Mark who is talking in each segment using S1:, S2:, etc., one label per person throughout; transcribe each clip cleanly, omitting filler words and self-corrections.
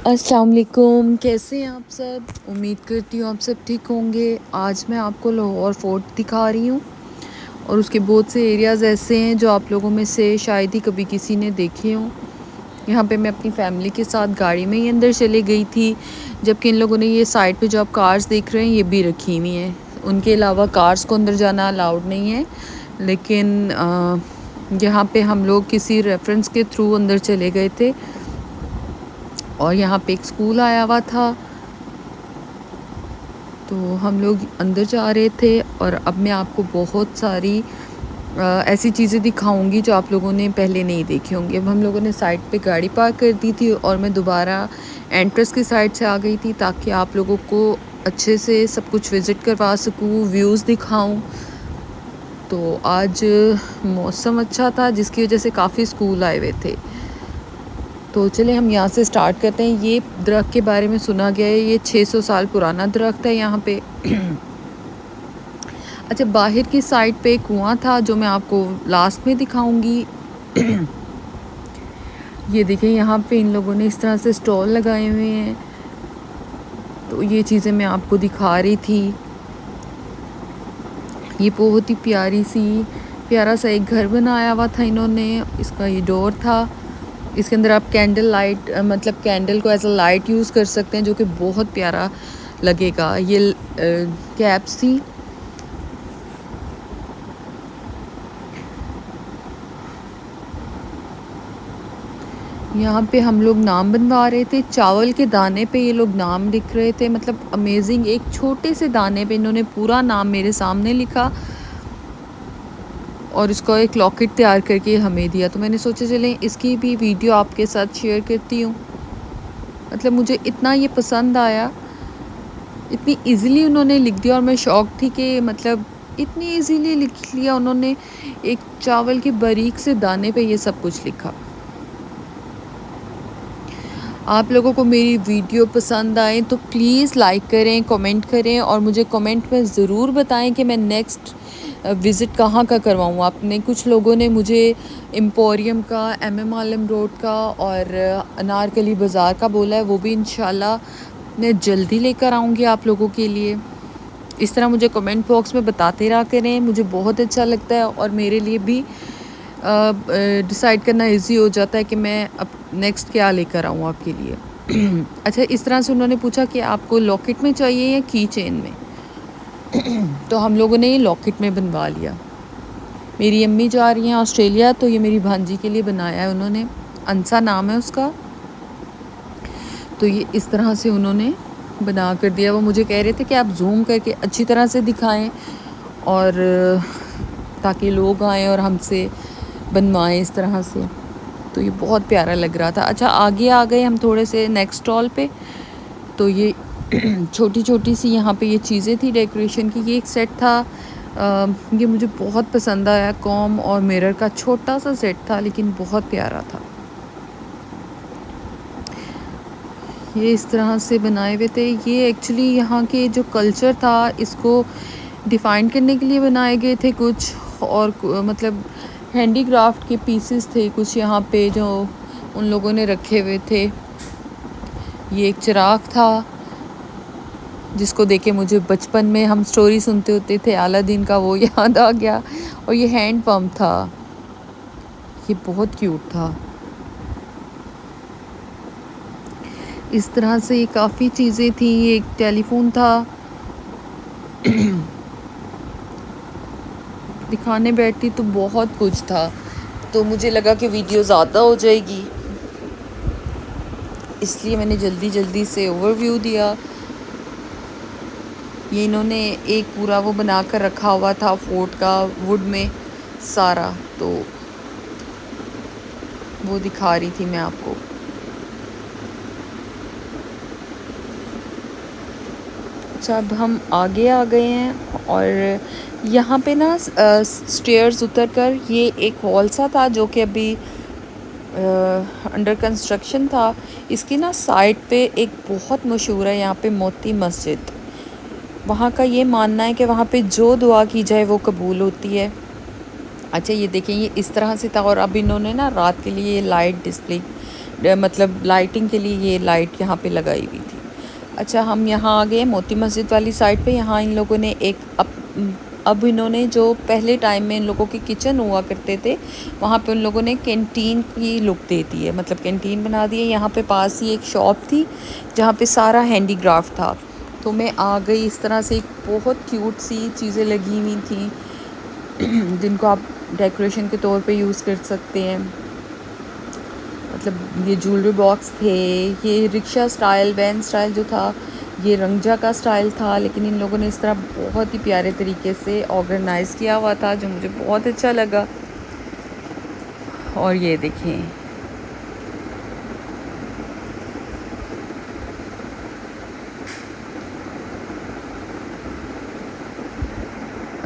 S1: अस्सलाम वालेकुम, कैसे हैं आप सब? उम्मीद करती हूँ आप सब ठीक होंगे। आज मैं आपको लाहौर फोर्ट दिखा रही हूँ और उसके बहुत से एरियाज़ ऐसे हैं जो आप लोगों में से शायद ही कभी किसी ने देखे हों। यहाँ पे मैं अपनी फैमिली के साथ गाड़ी में ही अंदर चले गई थी, जबकि इन लोगों ने ये साइड पे जो आप कार्स देख रहे हैं ये भी रखी हुई हैं। उनके अलावा कार्स को अंदर जाना अलाउड नहीं है, लेकिन यहाँ पे हम लोग किसी रेफरेंस के थ्रू अंदर चले गए थे और यहाँ पे एक स्कूल आया हुआ था, तो हम लोग अंदर जा रहे थे। और अब मैं आपको बहुत सारी ऐसी चीज़ें दिखाऊंगी जो आप लोगों ने पहले नहीं देखी होंगी। अब हम लोगों ने साइड पे गाड़ी पार्क कर दी थी और मैं दोबारा एंट्रेंस की साइड से आ गई थी ताकि आप लोगों को अच्छे से सब कुछ विज़िट करवा सकूँ, व्यूज़ दिखाऊं। तो आज मौसम अच्छा था जिसकी वजह से काफ़ी स्कूल आए हुए थे। तो चलिए हम यहाँ से स्टार्ट करते हैं। ये दरख्त के बारे में सुना गया है, ये 600 साल पुराना दरख्त है यहाँ पे। अच्छा, बाहर की साइड पे एक कुआं था जो मैं आपको लास्ट में दिखाऊंगी। ये देखें, यहाँ पे इन लोगों ने इस तरह से स्टॉल लगाए हुए हैं, तो ये चीज़ें मैं आपको दिखा रही थी। ये बहुत ही प्यारा सा एक घर बनाया हुआ था इन्होंने। इसका ये डोर था, इसके अंदर आप कैंडल लाइट मतलब कैंडल को एज अ लाइट यूज़ कर सकते हैं, जो कि बहुत प्यारा लगेगा। ये कैप्स थी। यहाँ पे हम लोग नाम बनवा रहे थे, चावल के दाने पे ये लोग नाम लिख रहे थे। मतलब अमेजिंग, एक छोटे से दाने पे इन्होंने पूरा नाम मेरे सामने लिखा और इसका एक लॉकेट तैयार करके हमें दिया। तो मैंने सोचा चलें इसकी भी वीडियो आपके साथ शेयर करती हूँ। मतलब मुझे इतना ये पसंद आया, इतनी इजीली उन्होंने लिख दिया और मैं शॉक थी कि मतलब इतनी इजीली लिख लिया उन्होंने। एक चावल के बारीक से दाने पे ये सब कुछ लिखा। आप लोगों को मेरी वीडियो पसंद आए तो प्लीज़ लाइक करें, कमेंट करें और मुझे कमेंट में ज़रूर बताएं कि मैं नेक्स्ट विज़िट कहाँ का करवाऊँ। आपने कुछ लोगों ने मुझे एम्पोरियम का, MM आलम रोड का और अनारकली बाज़ार का बोला है, वो भी इंशाल्लाह मैं जल्दी लेकर आऊँगी आप लोगों के लिए। इस तरह मुझे कमेंट बॉक्स में बताते रहा करें, मुझे बहुत अच्छा लगता है और मेरे लिए भी डिसाइड करना इजी हो जाता है कि मैं अब नेक्स्ट क्या लेकर आऊँ आपके लिए। अच्छा, इस तरह से उन्होंने पूछा कि आपको लॉकेट में चाहिए या की चेन में। तो हम लोगों ने ये लॉकेट में बनवा लिया। मेरी अम्मी जा रही हैं ऑस्ट्रेलिया, तो ये मेरी भांजी के लिए बनाया है उन्होंने, अंसा नाम है उसका। तो ये इस तरह से उन्होंने बना कर दिया। वो मुझे कह रहे थे कि आप जूम करके अच्छी तरह से दिखाएं और ताकि लोग आएँ और हमसे बनवाएं इस तरह से। तो ये बहुत प्यारा लग रहा था। अच्छा, आगे आ गए हम थोड़े से नेक्स्ट स्टॉल पे। तो ये छोटी छोटी सी यहाँ पे ये चीज़ें थी डेकोरेशन की। ये एक सेट था, ये मुझे बहुत पसंद आया। कॉम और मिरर का छोटा सा सेट था लेकिन बहुत प्यारा था। ये इस तरह से बनाए हुए थे। ये एक्चुअली यहाँ के जो कल्चर था इसको डिफ़ाइन करने के लिए बनाए गए थे कुछ, और मतलब हैंडीक्राफ्ट के पीसेस थे कुछ यहाँ पे जो उन लोगों ने रखे हुए थे। ये एक चिराग था जिसको देखे मुझे बचपन में हम स्टोरी सुनते होते थे अलादीन का, वो याद आ गया। और ये हैंड पंप था, ये बहुत क्यूट था। इस तरह से ये काफ़ी चीज़ें थी। एक टेलीफोन था। दिखाने बैठती तो बहुत कुछ था, तो मुझे लगा कि वीडियो ज़्यादा हो जाएगी, इसलिए मैंने जल्दी जल्दी से ओवरव्यू दिया। ये इन्होंने एक पूरा वो बना कर रखा हुआ था फोर्ट का, वुड में सारा, तो वो दिखा रही थी मैं आपको। अच्छा, अब हम आगे आ गए हैं और यहाँ पे ना स्टेयर्स उतर कर ये एक हॉल सा था जो कि अभी अंडर कंस्ट्रक्शन था। इसकी ना साइड पे एक बहुत मशहूर है यहाँ पे मोती मस्जिद। वहाँ का ये मानना है कि वहाँ पे जो दुआ की जाए वो कबूल होती है। अच्छा, ये देखें, ये इस तरह से था और अब इन्होंने ना रात के लिए लाइट डिस्प्ले मतलब लाइटिंग के लिए ये लाइट यहाँ पे लगाई हुई थी। अच्छा, हम यहाँ आ गए मोती मस्जिद वाली साइड पे। यहाँ इन लोगों ने एक अब इन्होंने जो पहले टाइम में इन लोगों के किचन हुआ करते थे, वहाँ पे उन लोगों ने कैंटीन की लुक दे दी है, मतलब कैंटीन बना दी है। यहाँ पे पास ही एक शॉप थी जहाँ पे सारा हैंडीक्राफ्ट था। तो मैं आ गई इस तरह से, एक बहुत क्यूट सी चीज़ें लगी हुई थी जिनको आप डेकोरेशन के तौर पे यूज़ कर सकते हैं। मतलब ये ज्वेलरी बॉक्स थे, ये रिक्शा स्टाइल, वैन स्टाइल जो था, ये रंगजा का स्टाइल था, लेकिन इन लोगों ने इस तरह बहुत ही प्यारे तरीके से ऑर्गेनाइज़ किया हुआ था जो मुझे बहुत अच्छा लगा। और ये देखें,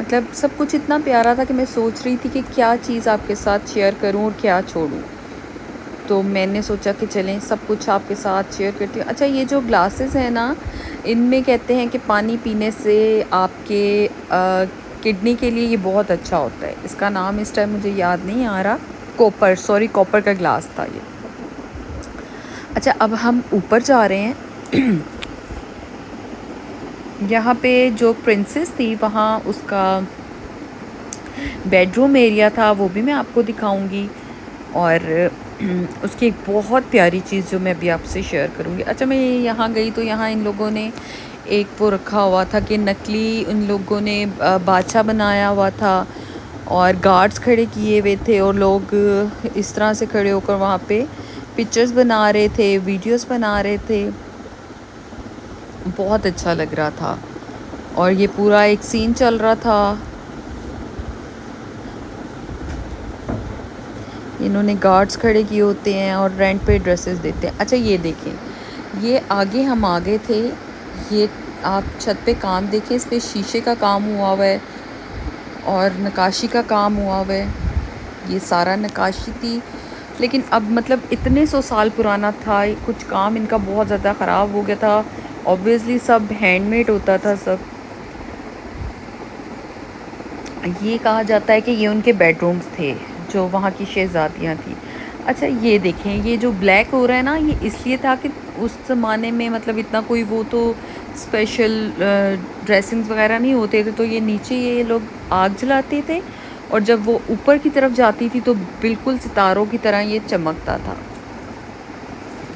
S1: मतलब सब कुछ इतना प्यारा था कि मैं सोच रही थी कि क्या चीज़ आपके साथ शेयर करूं और क्या छोड़ूं। तो मैंने सोचा कि चलें सब कुछ आपके साथ शेयर करती हूँ। अच्छा, ये जो ग्लासेस हैं ना, इनमें कहते हैं कि पानी पीने से आपके किडनी के लिए ये बहुत अच्छा होता है। इसका नाम इस टाइम मुझे याद नहीं आ रहा। कॉपर, सॉरी, कॉपर का ग्लास था ये। अच्छा, अब हम ऊपर जा रहे हैं। यहाँ पे जो प्रिंसेस थी वहाँ उसका बेडरूम एरिया था, वो भी मैं आपको दिखाऊंगी। और उसकी एक बहुत प्यारी चीज़ जो मैं अभी आपसे शेयर करूंगी। अच्छा, मैं यहाँ गई तो यहाँ इन लोगों ने एक वो रखा हुआ था कि नकली उन लोगों ने बादशाह बनाया हुआ था और गार्ड्स खड़े किए हुए थे और लोग इस तरह से खड़े होकर वहाँ पे पिक्चर्स बना रहे थे, वीडियोस बना रहे थे। बहुत अच्छा लग रहा था और ये पूरा एक सीन चल रहा था। इन्होंने गार्ड्स खड़े किए होते हैं और रेंट पे ड्रेसेस देते हैं। अच्छा, ये देखें, ये आगे हम आ गए थे। ये आप छत पे काम देखें, इस पे शीशे का काम हुआ हुआ है और नकाशी का काम हुआ हुआ है। ये सारा नकाशी थी, लेकिन अब मतलब इतने 100 साल पुराना था, कुछ काम इनका बहुत ज़्यादा ख़राब हो गया था। ऑब्वियसली सब हैंडमेड होता था सब। ये कहा जाता है कि ये उनके बेडरूम्स थे जो वहाँ की शहज़ादियाँ थी। अच्छा, ये देखें, ये जो ब्लैक हो रहा है ना, ये इसलिए था कि उस ज़माने में मतलब इतना कोई वो तो स्पेशल ड्रेसिंग्स वगैरह नहीं होते थे, तो ये नीचे ये लोग आग जलाते थे और जब वो ऊपर की तरफ जाती थी तो बिल्कुल सितारों की तरह ये चमकता था।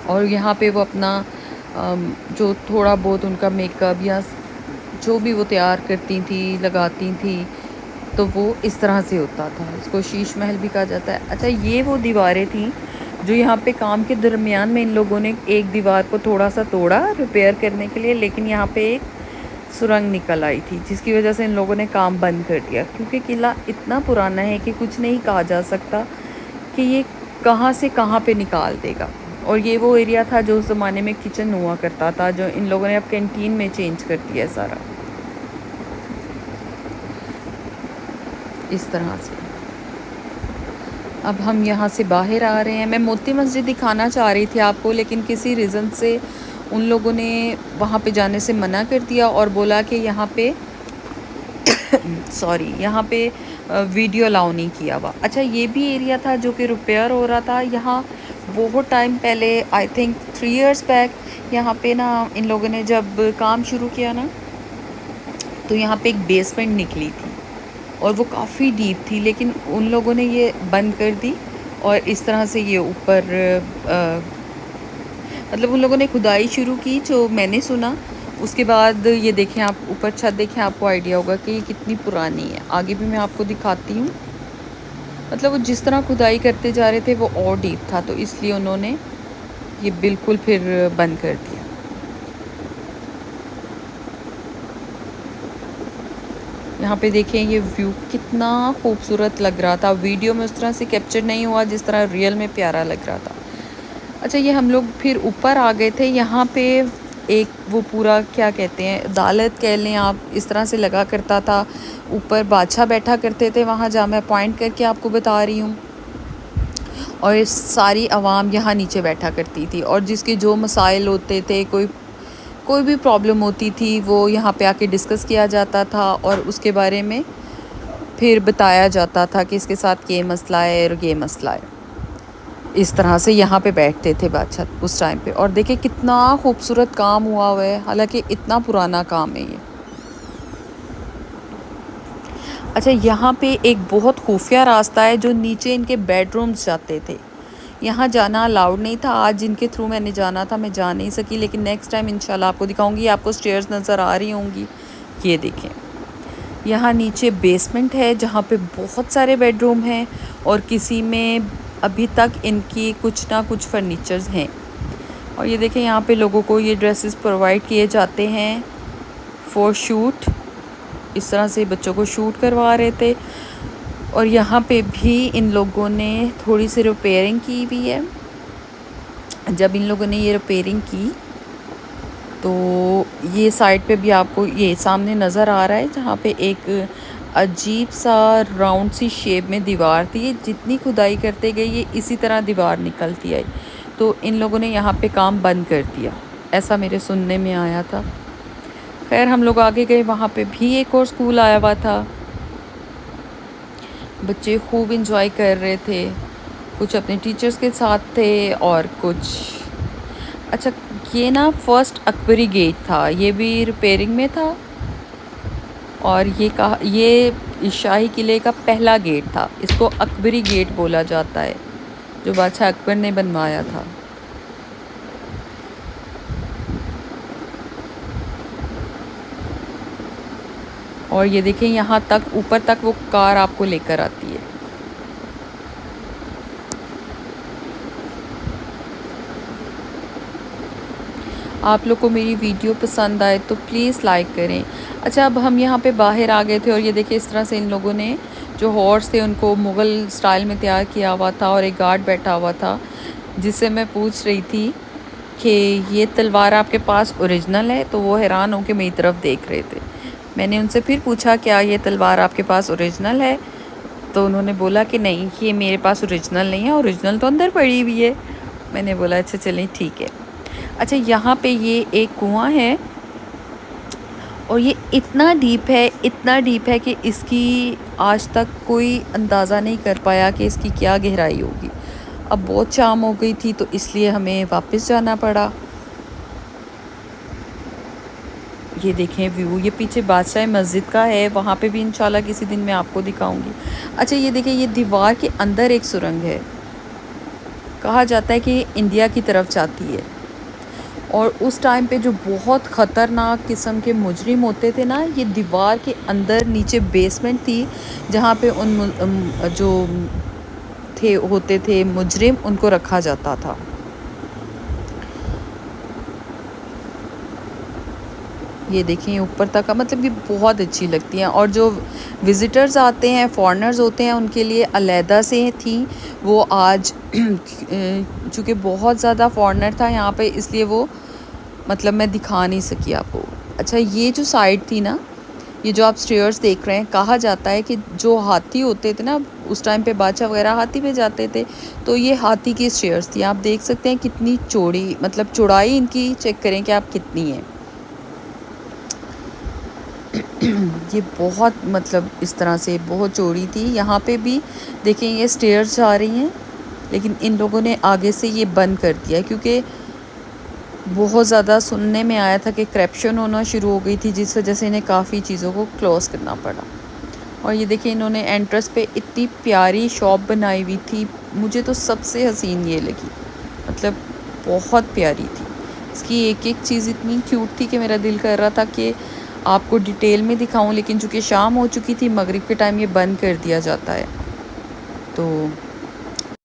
S1: और यहाँ पे वो अपना जो थोड़ा बहुत उनका मेकअप या जो भी वो तैयार करती थी, लगाती थी, तो वो इस तरह से होता था। इसको शीश महल भी कहा जाता है। अच्छा, ये वो दीवारें थीं जो यहाँ पे काम के दरमियान में इन लोगों ने एक दीवार को थोड़ा सा तोड़ा रिपेयर करने के लिए, लेकिन यहाँ पे एक सुरंग निकल आई थी जिसकी वजह से इन लोगों ने काम बंद कर दिया, क्योंकि किला इतना पुराना है कि कुछ नहीं कहा जा सकता कि ये कहाँ से कहाँ पे निकाल देगा। और ये वो एरिया था जो उस ज़माने में किचन हुआ करता था, जो इन लोगों ने अब कैंटीन में चेंज कर दिया है सारा, इस तरह से। अब हम यहाँ से बाहर आ रहे हैं। मैं मोती मस्जिद दिखाना चाह रही थी आपको, लेकिन किसी रीज़न से उन लोगों ने वहाँ पे जाने से मना कर दिया और बोला कि यहाँ पे सॉरी, यहाँ पे वीडियो अलाउ नहीं किया हुआ। अच्छा, ये भी एरिया था जो कि रिपेयर हो रहा था। यहाँ बहुत टाइम पहले, आई थिंक 3 इयर्स बैक, यहाँ पे ना इन लोगों ने जब काम शुरू किया ना, तो यहाँ पे एक बेसमेंट निकली थी और वो काफ़ी डीप थी, लेकिन उन लोगों ने ये बंद कर दी और इस तरह से ये ऊपर मतलब उन लोगों ने खुदाई शुरू की जो मैंने सुना। उसके बाद ये देखें, आप ऊपर छत देखें, आपको आइडिया होगा कि ये कितनी पुरानी है। आगे भी मैं आपको दिखाती हूँ। मतलब वो जिस तरह खुदाई करते जा रहे थे वो और डीप था, तो इसलिए उन्होंने ये बिल्कुल फिर बंद कर दिया। यहाँ पे देखें, ये व्यू कितना खूबसूरत लग रहा था। वीडियो में उस तरह से कैप्चर नहीं हुआ जिस तरह रियल में प्यारा लग रहा था। अच्छा, ये हम लोग फिर ऊपर आ गए थे। यहाँ पे एक वो पूरा क्या कहते हैं, अदालत कह लें आप, इस तरह से लगा करता था। ऊपर बादशाह बैठा करते थे, वहाँ जा मैं पॉइंट करके आपको बता रही हूँ। और ये सारी आवाम यहाँ नीचे बैठा करती थी और जिसके जो मसाइल होते थे, कोई भी प्रॉब्लम होती थी, वो यहाँ पे आके डिस्कस किया जाता था और उसके बारे में फिर बताया जाता था कि इसके साथ ये मसला है और ये मसला है। इस तरह से यहाँ पे बैठते थे बादशाह उस टाइम पे। और देखिए कितना खूबसूरत काम हुआ है, हालांकि इतना पुराना काम है ये। अच्छा, यहाँ पे एक बहुत खुफिया रास्ता है जो नीचे इनके बेडरूम्स जाते थे। यहाँ जाना अलाउड नहीं था। आज जिनके थ्रू मैंने जाना था मैं जा नहीं सकी, लेकिन नेक्स्ट टाइम इंशाल्लाह आपको दिखाऊंगी। आपको स्टेयर्स नज़र आ रही होंगी, ये देखें। यहाँ नीचे बेसमेंट है जहाँ पे बहुत सारे बेडरूम हैं और किसी में अभी तक इनकी कुछ ना कुछ फर्नीचर्स हैं। और ये देखें, यहाँ पे लोगों को ये ड्रेसेस प्रोवाइड किए जाते हैं फॉर शूट। इस तरह से बच्चों को शूट करवा रहे थे। और यहाँ पे भी इन लोगों ने थोड़ी सी रिपेयरिंग की हुई है। जब इन लोगों ने ये रिपेयरिंग की तो ये साइड पे भी आपको ये सामने नज़र आ रहा है जहाँ पे एक अजीब सा राउंड सी शेप में दीवार थी। ये जितनी खुदाई करते गए ये इसी तरह दीवार निकलती आई। तो इन लोगों ने यहाँ पे काम बंद कर दिया, ऐसा मेरे सुनने में आया था। खैर हम लोग आगे गए, वहाँ पे भी एक और स्कूल आया हुआ था। बच्चे खूब इंजॉय कर रहे थे, कुछ अपने टीचर्स के साथ थे और कुछ। अच्छा, ये ना फर्स्ट अकबरी गेट था, ये भी रिपेयरिंग में था। और ये शाही किले का पहला गेट था। इसको अकबरी गेट बोला जाता है, जो बादशाह अकबर ने बनवाया था। और ये देखें, यहाँ तक ऊपर तक वो कार आपको लेकर आती है। आप लोग को मेरी वीडियो पसंद आए तो प्लीज़ लाइक करें। अच्छा, अब हम यहाँ पे बाहर आ गए थे और ये देखिए इस तरह से इन लोगों ने जो हॉर्स थे उनको मुग़ल स्टाइल में तैयार किया हुआ था और एक गार्ड बैठा हुआ था, जिससे मैं पूछ रही थी कि ये तलवार आपके पास ओरिजिनल है, तो वो हैरान होकर मेरी तरफ देख रहे थे। मैंने उनसे फिर पूछा क्या ये तलवार आपके पास ओरिजिनल है, तो उन्होंने बोला कि नहीं, ये मेरे पास ओरिजिनल नहीं है, ओरिजिनल तो अंदर पड़ी हुई है। मैंने बोला अच्छा चलें ठीक है। अच्छा, यहाँ पे ये एक कुआं है और ये इतना डीप है कि इसकी आज तक कोई अंदाज़ा नहीं कर पाया कि इसकी क्या गहराई होगी। अब बहुत शाम हो गई थी तो इसलिए हमें वापस जाना पड़ा। ये देखें व्यू, ये पीछे बादशाह मस्जिद का है, वहाँ पे भी इंशाल्लाह किसी दिन मैं आपको दिखाऊंगी। अच्छा, ये देखें, ये दीवार के अंदर एक सुरंग है। कहा जाता है कि ये इंडिया की तरफ जाती है। और उस टाइम पे जो बहुत ख़तरनाक किस्म के मुजरिम होते थे ना, ये दीवार के अंदर नीचे बेसमेंट थी जहाँ पे जो होते थे मुजरिम, उनको रखा जाता था। ये देखें ऊपर तक का, मतलब ये बहुत अच्छी लगती हैं। और जो विज़िटर्स आते हैं, फॉरेनर्स होते हैं, उनके लिए अलहदा से थी वो। आज चूँकि बहुत ज़्यादा फॉरेनर था यहाँ पे, इसलिए वो मतलब मैं दिखा नहीं सकी आपको। अच्छा, ये जो साइड थी ना, ये जो आप स्टेयर्स देख रहे हैं, कहा जाता है कि जो हाथी होते थे ना उस टाइम पे, बादशाह वगैरह हाथी पे जाते थे, तो ये हाथी की स्टेयर्स थी। आप देख सकते हैं कितनी चौड़ी, मतलब चौड़ाई इनकी चेक करें कि आप कितनी है। ये बहुत, मतलब इस तरह से बहुत चौड़ी थी। यहाँ पे भी देखें ये स्टेयर्स जा रही हैं, लेकिन इन लोगों ने आगे से ये बंद कर दिया क्योंकि बहुत ज़्यादा सुनने में आया था कि करप्शन होना शुरू हो गई थी, जिस वजह से इन्हें काफ़ी चीज़ों को क्लोज़ करना पड़ा। और ये देखिए इन्होंने एंट्रेंस पे इतनी प्यारी शॉप बनाई हुई थी, मुझे तो सबसे हसीन ये लगी, मतलब बहुत प्यारी थी। इसकी एक एक चीज़ इतनी क्यूट थी कि मेरा दिल कर रहा था कि आपको डिटेल में दिखाऊं, लेकिन चूँकि शाम हो चुकी थी, मगरिब के टाइम ये बंद कर दिया जाता है। तो